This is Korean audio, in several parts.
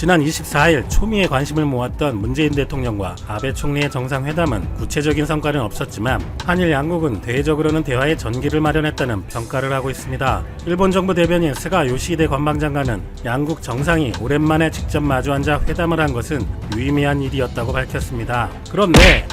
지난 24일 초미의 관심을 모았던 문재인 대통령과 아베 총리의 정상회담은 구체적인 성과는 없었지만 한일 양국은 대외적으로는 대화의 전기를 마련했다는 평가를 하고 있습니다. 일본 정부 대변인 스가 요시히데 관방장관은 양국 정상이 오랜만에 직접 마주 앉아 회담을 한 것은 유의미한 일이었다고 밝혔습니다. 그런데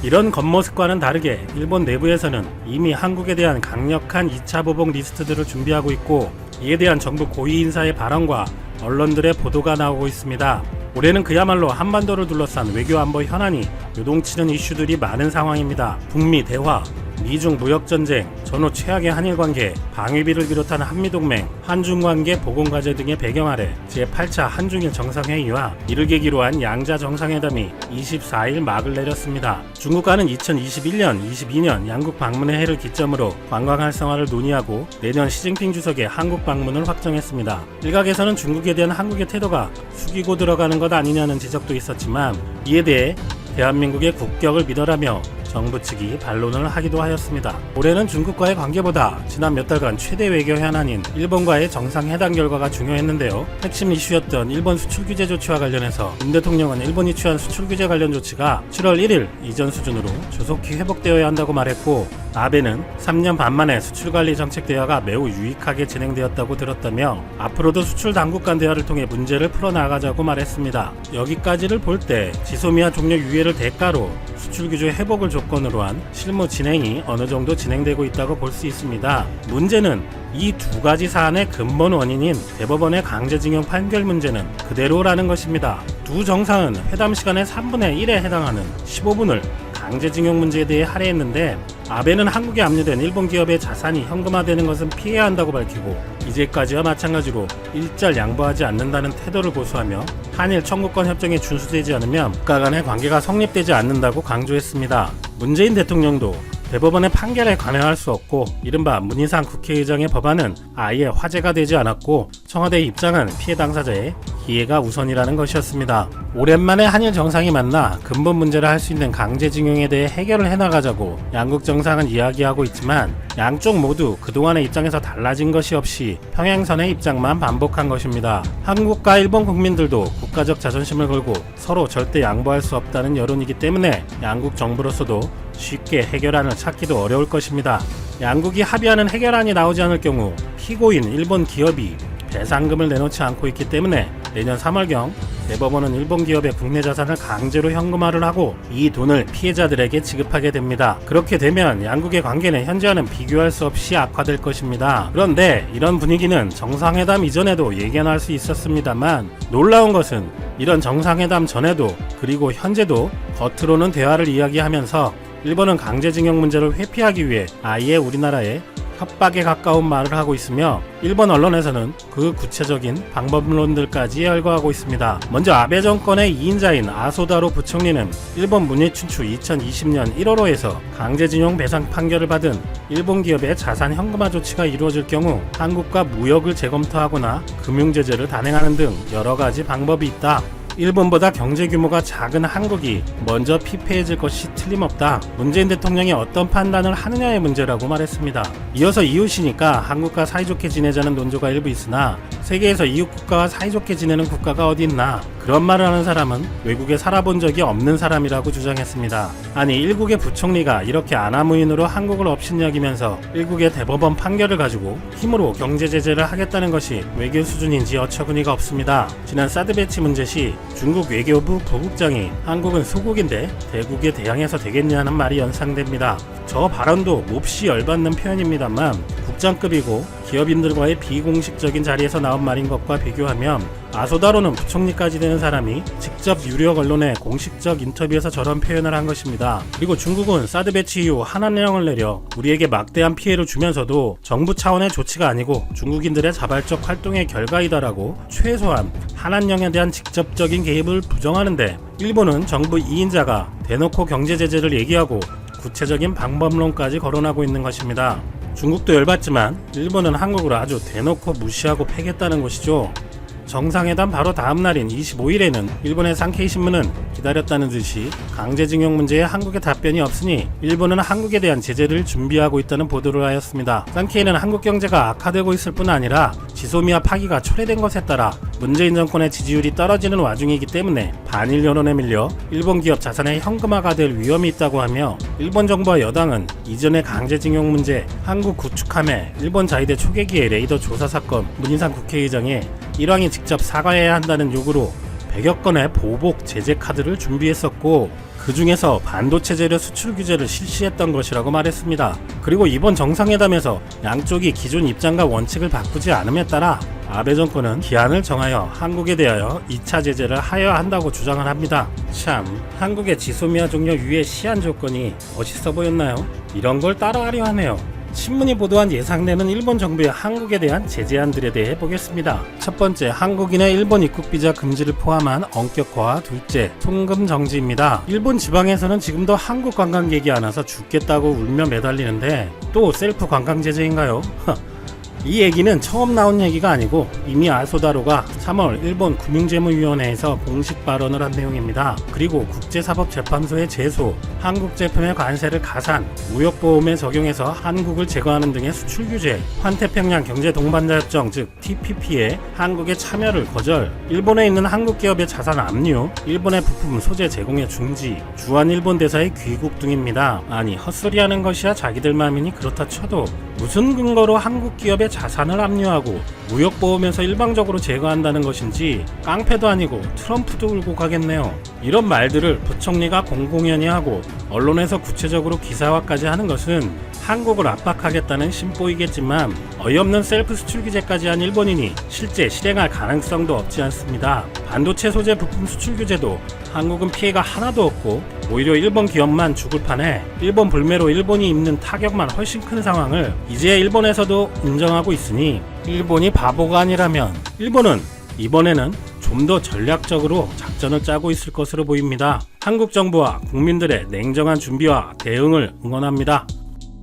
이런 겉모습과는 다르게 일본 내부에서는 이미 한국에 대한 강력한 2차 보복 리스트들을 준비하고 있고, 이에 대한 정부 고위 인사의 발언과 언론들의 보도가 나오고 있습니다. 올해는 그야말로 한반도를 둘러싼 외교안보 현안이 요동치는 이슈들이 많은 상황입니다. 북미 대화, 미중 무역전쟁, 전후 최악의 한일관계, 방위비를 비롯한 한미동맹, 한중관계 보건과제 등의 배경 아래 제8차 한중일 정상회의와 이를 계기로 한 양자 정상회담이 24일 막을 내렸습니다. 중국과는 2021년, 22년 양국 방문의 해를 기점으로 관광 활성화를 논의하고 내년 시진핑 주석의 한국 방문을 확정했습니다. 일각에서는 중국에 대한 한국의 태도가 숙이고 들어가는 것 아니냐는 지적도 있었지만, 이에 대해 대한민국의 국격을 믿어라며 정부 측이 반론을 하기도 하였습니다. 올해는 중국과의 관계보다 지난 몇 달간 최대 외교 현안인 일본과의 정상회담 결과가 중요했는데요. 핵심 이슈였던 일본 수출 규제 조치와 관련해서 문 대통령은 일본이 취한 수출 규제 관련 조치가 7월 1일 이전 수준으로 조속히 회복되어야 한다고 말했고, 아베는 3년 반 만에 수출관리 정책 대화가 매우 유익하게 진행되었다고 들었다며 앞으로도 수출 당국 간 대화를 통해 문제를 풀어나가자고 말했습니다. 여기까지를 볼 때 지소미아 종료 유예를 대가로 수출 규제 회복을 조건으로 한 실무 진행이 어느 정도 진행되고 있다고 볼 수 있습니다. 문제는 이 두 가지 사안의 근본 원인인 대법원의 강제징용 판결 문제는 그대로라는 것입니다. 두 정상은 회담 시간의 3분의 1에 해당하는 15분을 강제징용 문제에 대해 할애했는데, 아베는 한국에 압류된 일본 기업의 자산이 현금화되는 것은 피해야 한다고 밝히고, 이제까지와 마찬가지로 일절 양보하지 않는다는 태도를 고수하며 한일 청구권 협정에 준수되지 않으면 국가 간의 관계가 성립되지 않는다고 강조했습니다. 문재인 대통령도 대법원의 판결에 관여할 수 없고, 이른바 문희상 국회의장의 법안은 아예 화제가 되지 않았고, 청와대의 입장은 피해 당사자의 이해가 우선이라는 것이었습니다. 오랜만에 한일 정상이 만나 근본 문제를 할 수 있는 강제징용에 대해 해결을 해나가자고 양국 정상은 이야기하고 있지만, 양쪽 모두 그동안의 입장에서 달라진 것이 없이 평행선의 입장만 반복한 것입니다. 한국과 일본 국민들도 국가적 자존심을 걸고 서로 절대 양보할 수 없다는 여론이기 때문에 양국 정부로서도 쉽게 해결안을 찾기도 어려울 것입니다. 양국이 합의하는 해결안이 나오지 않을 경우 피고인 일본 기업이 배상금을 내놓지 않고 있기 때문에 내년 3월경 대법원은 일본 기업의 국내 자산을 강제로 현금화를 하고 이 돈을 피해자들에게 지급하게 됩니다. 그렇게 되면 양국의 관계는 현재와는 비교할 수 없이 악화될 것입니다. 그런데 이런 분위기는 정상회담 이전에도 예견할 수 있었습니다만, 놀라운 것은 이런 정상회담 전에도 그리고 현재도 겉으로는 대화를 이야기하면서 일본은 강제징용 문제를 회피하기 위해 아예 우리나라에 협박에 가까운 말을 하고 있으며, 일본 언론에서는 그 구체적인 방법론들까지 열거하고 있습니다. 먼저 아베 정권의 2인자인 아소다로 부총리는 일본 문의춘추 2020년 1월호에서 강제징용 배상 판결을 받은 일본 기업의 자산 현금화 조치가 이루어질 경우 한국과 무역을 재검토하거나 금융제재를 단행하는 등 여러 가지 방법이 있다. 일본보다 경제 규모가 작은 한국이 먼저 피폐해질 것이 틀림없다. 문재인 대통령이 어떤 판단을 하느냐의 문제라고 말했습니다. 이어서 이웃이니까 한국과 사이좋게 지내자는 논조가 일부 있으나 세계에서 이웃 국가와 사이좋게 지내는 국가가 어디 있나? 그런 말을 하는 사람은 외국에 살아본 적이 없는 사람이라고 주장했습니다. 아니, 일국의 부총리가 이렇게 아나무인으로 한국을 업신여기면서 일국의 대법원 판결을 가지고 힘으로 경제 제재를 하겠다는 것이 외교 수준인지 어처구니가 없습니다. 지난 사드 배치 문제 시 중국 외교부 부국장이 한국은 소국인데 대국에 대항해서 되겠냐는 말이 연상됩니다. 저 발언도 몹시 열받는 표현입니다만, 국장급이고 기업인들과의 비공식적인 자리에서 나온 말인 것과 비교하면 아소다로는 부총리까지 되는 사람이 직접 유력 언론의 공식적 인터뷰에서 저런 표현을 한 것입니다. 그리고 중국은 사드 배치 이후 한한령을 내려 우리에게 막대한 피해를 주면서도 정부 차원의 조치가 아니고 중국인들의 자발적 활동의 결과이다라고 최소한 한한령에 대한 직접적인 개입을 부정하는데, 일본은 정부 2인자가 대놓고 경제 제재를 얘기하고 구체적인 방법론까지 거론하고 있는 것입니다. 중국도 열받지만 일본은 한국을 아주 대놓고 무시하고 패겠다는 것이죠. 정상회담 바로 다음 날인 25일에는 일본의 산케이신문은 기다렸다는 듯이 강제징용 문제에 한국의 답변이 없으니 일본은 한국에 대한 제재를 준비하고 있다는 보도를 하였습니다. 산케이는 한국 경제가 악화되고 있을 뿐 아니라 지소미아 파기가 초래된 것에 따라 문재인 정권의 지지율이 떨어지는 와중이기 때문에 반일 여론에 밀려 일본 기업 자산의 현금화가 될 위험이 있다고 하며, 일본 정부와 여당은 이전의 강제징용 문제, 한국 구축함에 일본 자위대 초계기의 레이더 조사 사건, 문희상 국회의장에 일왕이 직접 사과해야 한다는 요구로 100여 건의 보복 제재 카드를 준비했었고, 그 중에서 반도체 재료 수출 규제를 실시했던 것이라고 말했습니다. 그리고 이번 정상회담에서 양쪽이 기존 입장과 원칙을 바꾸지 않음에 따라 아베 정권은 기한을 정하여 한국에 대하여 2차 제재를 하여야 한다고 주장을 합니다. 참, 한국의 지소미아 종료 유예 시한 조건이 멋있어 보였나요? 이런 걸 따라하려 하네요. 신문이 보도한 예상되는 일본 정부의 한국에 대한 제재안들에 대해 보겠습니다. 첫 번째, 한국인의 일본 입국 비자 금지를 포함한 엄격화. 둘째, 통금 정지입니다. 일본 지방에서는 지금도 한국 관광객이 안 와서 죽겠다고 울며 매달리는데 또 셀프 관광 제재인가요? 이 얘기는 처음 나온 얘기가 아니고 이미 아소다로가 3월 일본 금융재무위원회에서 공식 발언을 한 내용입니다. 그리고 국제사법재판소의 제소, 한국 제품의 관세를 가산, 무역보험에 적용해서 한국을 제거하는 등의 수출 규제, 환태평양 경제동반자협정 즉 TPP에 한국의 참여를 거절, 일본에 있는 한국 기업의 자산 압류, 일본의 부품 소재 제공의 중지, 주한 일본 대사의 귀국 등입니다. 아니, 헛소리하는 것이야 자기들 마음이니 그렇다 쳐도 무슨 근거로 한국 기업의 자산을 압류하고 무역보험에서 일방적으로 제거한다는 것인지 깡패도 아니고 트럼프도 울고 가겠네요. 이런 말들을 부총리가 공공연히 하고 언론에서 구체적으로 기사화까지 하는 것은 한국을 압박하겠다는 심보이겠지만 어이없는 셀프 수출 규제까지 한 일본인이 실제 실행할 가능성도 없지 않습니다. 반도체 소재 부품 수출 규제도 한국은 피해가 하나도 없고 오히려 일본 기업만 죽을 판에 일본 불매로 일본이 입는 타격만 훨씬 큰 상황을 이제 일본에서도 인정하고 있으니 일본이 바보가 아니라면 일본은 이번에는 좀 더 전략적으로 작전을 짜고 있을 것으로 보입니다. 한국 정부와 국민들의 냉정한 준비와 대응을 응원합니다.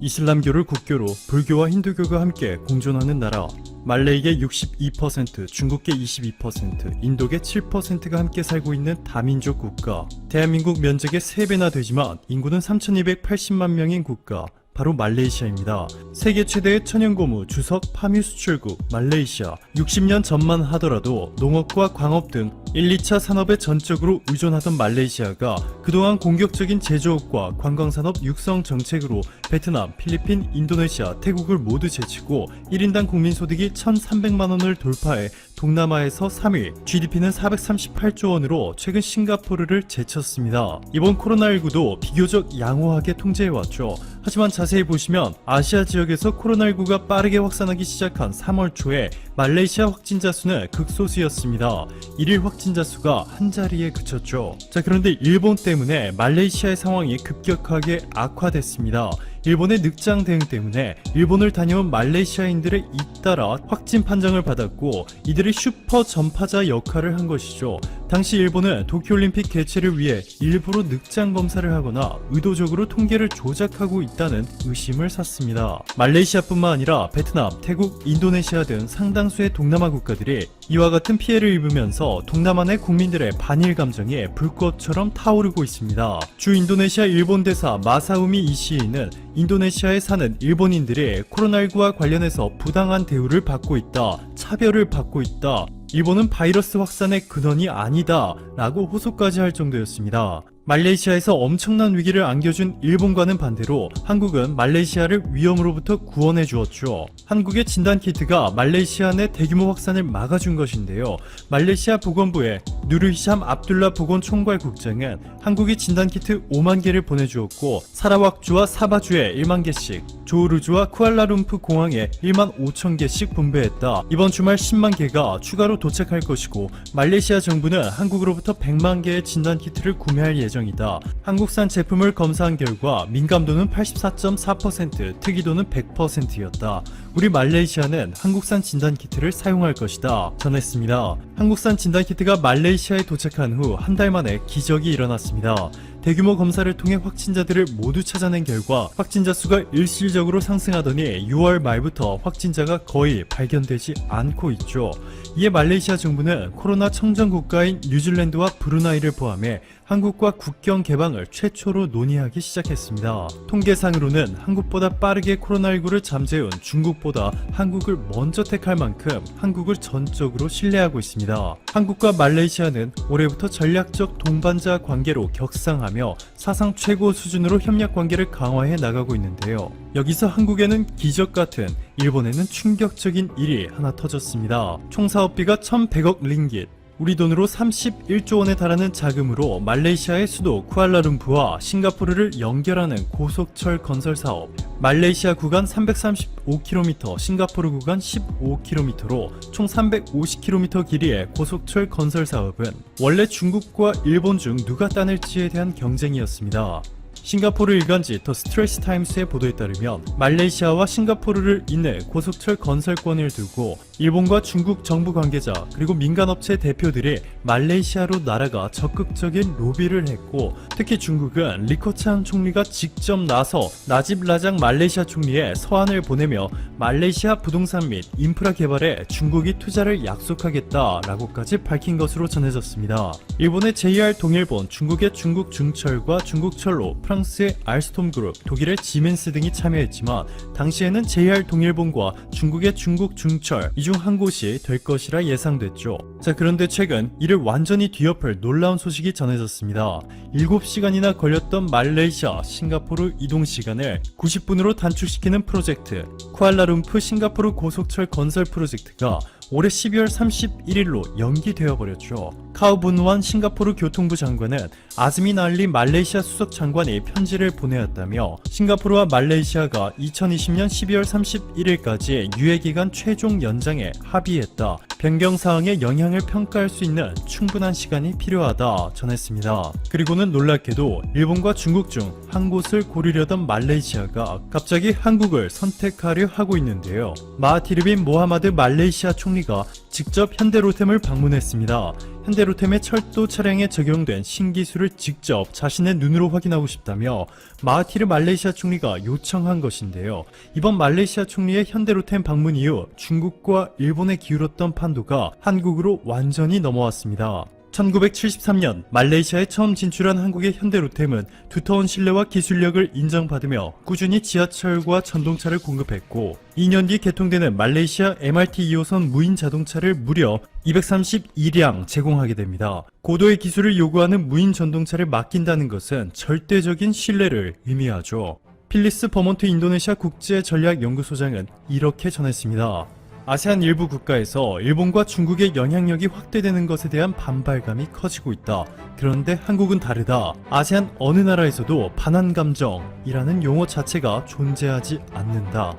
이슬람교를 국교로 불교와 힌두교가 함께 공존하는 나라, 말레이계 62%, 중국계 22%, 인도계 7%가 함께 살고 있는 다민족 국가, 대한민국 면적의 3배나 되지만 인구는 3280만 명인 국가, 바로 말레이시아입니다. 세계 최대의 천연고무, 주석, 파묘 수출국 말레이시아. 60년 전만 하더라도 농업과 광업 등 1, 2차 산업에 전적으로 의존하던 말레이시아가 그동안 공격적인 제조업과 관광산업 육성 정책으로 베트남, 필리핀, 인도네시아, 태국을 모두 제치고 1인당 국민소득이 1,300만원을 돌파해 동남아에서 3위, GDP는 438조 원으로 최근 싱가포르를 제쳤습니다. 이번 코로나19도 비교적 양호하게 통제해왔죠. 하지만 자세히 보시면 아시아 지역에서 코로나19가 빠르게 확산하기 시작한 3월 초에 말레이시아 확진자 수는 극소수였습니다. 1일 확진자 수가 한 자리에 그쳤죠. 자, 그런데 일본 때문에 말레이시아의 상황이 급격하게 악화됐습니다. 일본의 늑장 대응 때문에 일본을 다녀온 말레이시아인들의 잇따라 확진 판정을 받았고 이들의 슈퍼 전파자 역할을 한 것이죠. 당시 일본은 도쿄올림픽 개최를 위해 일부러 늑장 검사를 하거나 의도적으로 통계를 조작하고 있다는 의심을 샀습니다. 말레이시아뿐만 아니라 베트남, 태국, 인도네시아 등 상당수의 동남아 국가들이 이와 같은 피해를 입으면서 동남아 내 국민들의 반일 감정이 불꽃처럼 타오르고 있습니다. 주 인도네시아 일본 대사 마사우미 이시이는 인도네시아에 사는 일본인들이 코로나19와 관련해서 부당한 대우를 받고 있다, 차별을 받고 있다, 일본은 바이러스 확산의 근원이 아니다 라고 호소까지 할 정도였습니다. 말레이시아에서 엄청난 위기를 안겨준 일본과는 반대로 한국은 말레이시아를 위험으로부터 구원해 주었죠. 한국의 진단키트가 말레이시아 내 대규모 확산을 막아준 것인데요. 말레이시아 보건부의 누르히샴 압둘라 보건총괄 국장은 한국이 진단키트 5만 개를 보내주었고 사라왁주와 사바주에 1만 개씩, 조우르주와 쿠알라룸푸 공항에 1만 5천 개씩 분배했다. 이번 주말 10만 개가 추가로 도착할 것이고 말레이시아 정부는 한국으로부터 100만 개의 진단키트를 구매할 예정이다. 한국산 제품을 검사한 결과 민감도는 84.4%, 특이도는 100%였다. 우리 말레이시아는 한국산 진단키트를 사용할 것이다 전했습니다. 한국산 진단키트가 말레이시아에 도착한 후 한 달 만에 기적이 일어났습니다. 대규모 검사를 통해 확진자들을 모두 찾아낸 결과 확진자 수가 일시적으로 상승하더니 6월 말부터 확진자가 거의 발견되지 않고 있죠. 이에 말레이시아 정부는 코로나 청정 국가인 뉴질랜드와 브루나이를 포함해 한국과 국경 개방을 최초로 논의하기 시작했습니다. 통계상으로는 한국보다 빠르게 코로나19를 잠재운 중국보다 한국을 먼저 택할 만큼 한국을 전적으로 신뢰하고 있습니다. 한국과 말레이시아는 올해부터 전략적 동반자 관계로 격상하며 사상 최고 수준으로 협력 관계를 강화해 나가고 있는데요. 여기서 한국에는 기적 같은, 일본에는 충격적인 일이 하나 터졌습니다. 총 사업비가 1,100억 링깃, 우리 돈으로 31조 원에 달하는 자금으로 말레이시아의 수도 쿠알라룸푸르와 싱가포르를 연결하는 고속철 건설 사업, 말레이시아 구간 335km, 싱가포르 구간 15km로 총 350km 길이의 고속철 건설 사업은 원래 중국과 일본 중 누가 따낼지에 대한 경쟁이었습니다. 싱가포르 일간지 더 스트레스 타임스의 보도에 따르면 말레이시아와 싱가포르를 잇는 고속철 건설권을 두고 일본과 중국 정부 관계자 그리고 민간업체 대표들이 말레이시아로 날아가 적극적인 로비를 했고, 특히 중국은 리커창 총리가 직접 나서 나집 라장 말레이시아 총리에 서한을 보내며 말레이시아 부동산 및 인프라 개발에 중국이 투자를 약속하겠다라고까지 밝힌 것으로 전해졌습니다. 일본의 JR 동일본, 중국의 중국중철과 중국철로, 프랑스의 알스톰 그룹, 독일의 지멘스 등이 참여했지만 당시에는 JR 동일본과 중국의 중국중철 이 중 한 곳이 될 것이라 예상됐죠. 자, 그런데 최근 이를 완전히 뒤엎을 놀라운 소식이 전해졌습니다. 7시간이나 걸렸던 말레이시아, 싱가포르 이동 시간을 90분으로 단축시키는 프로젝트, 쿠알라룸푸르 싱가포르 고속철 건설 프로젝트가 올해 12월 31일로 연기되어 버렸죠. 카우분완 싱가포르 교통부 장관은 아즈민 알리 말레이시아 수석 장관이 편지를 보내었다며 싱가포르와 말레이시아가 2020년 12월 31일까지 유예기간 최종 연장에 합의했다. 변경 사항의 영향을 평가할 수 있는 충분한 시간이 필요하다 전했습니다. 그리고는 놀랍게도 일본과 중국 중 한 곳을 고르려던 말레이시아가 갑자기 한국을 선택하려 하고 있는데요. 마하티르 빈 모하마드 말레이시아 총리가 직접 현대로템을 방문했습니다. 현대로템의 철도 차량에 적용된 신기술을 직접 자신의 눈으로 확인하고 싶다며 마하티르 말레이시아 총리가 요청한 것인데요. 이번 말레이시아 총리의 현대로템 방문 이후 중국과 일본에 기울었던 판도가 한국으로 완전히 넘어왔습니다. 1973년 말레이시아에 처음 진출한 한국의 현대로템은 두터운 신뢰와 기술력을 인정받으며 꾸준히 지하철과 전동차를 공급했고, 2년 뒤 개통되는 말레이시아 MRT 2호선 무인 자동차를 무려 232량 제공하게 됩니다. 고도의 기술을 요구하는 무인 전동차를 맡긴다는 것은 절대적인 신뢰를 의미하죠. 필리스 버몬트 인도네시아 국제전략연구소장은 이렇게 전했습니다. 아세안 일부 국가에서 일본과 중국의 영향력이 확대되는 것에 대한 반발감이 커지고 있다. 그런데 한국은 다르다. 아세안 어느 나라에서도 반한 감정이라는 용어 자체가 존재하지 않는다.